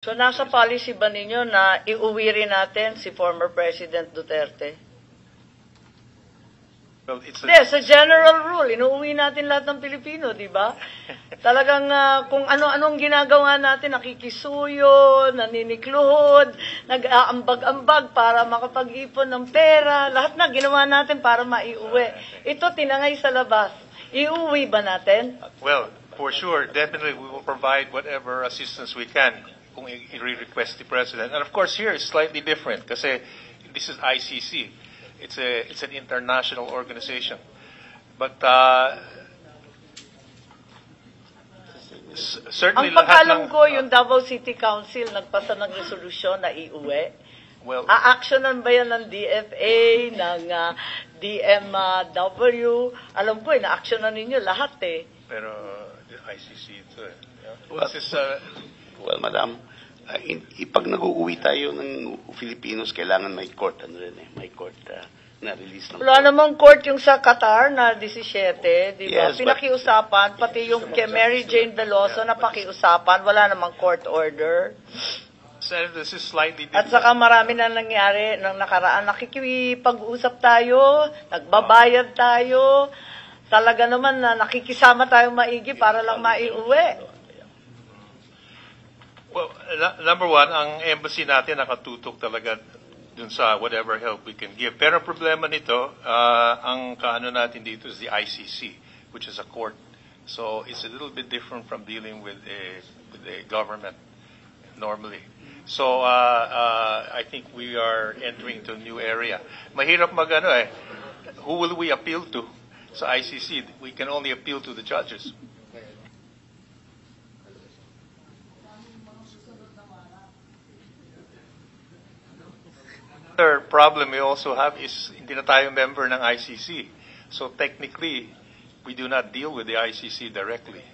So nasa policy ba ninyo na iuwi rin natin si former President Duterte? Well, it's Hindi, sa general rule, inuuwi natin lahat ng Pilipino, di ba? Talagang kung ano-anong ginagawa natin, nakikisuyo, naninikluhod, nag-aambag-ambag para makapag-ipon ng pera, lahat na ginawa natin para maiuwi. Ito tinangay sa labas. Iuwi ba natin? Well, for sure, definitely we will provide whatever assistance we can kung i-request the President. And of course, here it's slightly different kasi this is ICC. It's an international organization. But certainly ang pagkalam ko, yung Davao City Council nagpasa ng resolusyon na iuwi. Well, A-actionan ba yan ng DFA, ng DMW? Alam ko, na-actionan ninyo lahat eh. pero the ICC ito eh. Well, This is, Well, madam, pag nag-uuwi tayo ng Filipinos, kailangan may court, may court na release ng Wala namang court yung sa Qatar na 17, di ba? Yes, Pinakiusapan, pati yung kay Mary Jane Veloso na pakiusapan, wala namang court order. Senator, this is slightly At different. saka marami na nangyari ng nakaraan. Nakikipag-usap tayo, nagbabayad tayo, talaga naman na nakikisama tayo maigi para lang maiuwi. Well, number one, ang embassy natin nakatutok talaga dun sa whatever help we can give. Pero ang problema nito, ang kaano natin dito is the ICC, which is a court. So it's a little bit different from dealing with a government normally. So I think we are entering into a new area. Mahirap magano eh. Who will we appeal to? Sa ICC, we can only appeal to the judges. Another problem we also have is hindi na tayo member ng ICC. So technically, we do not deal with the ICC directly.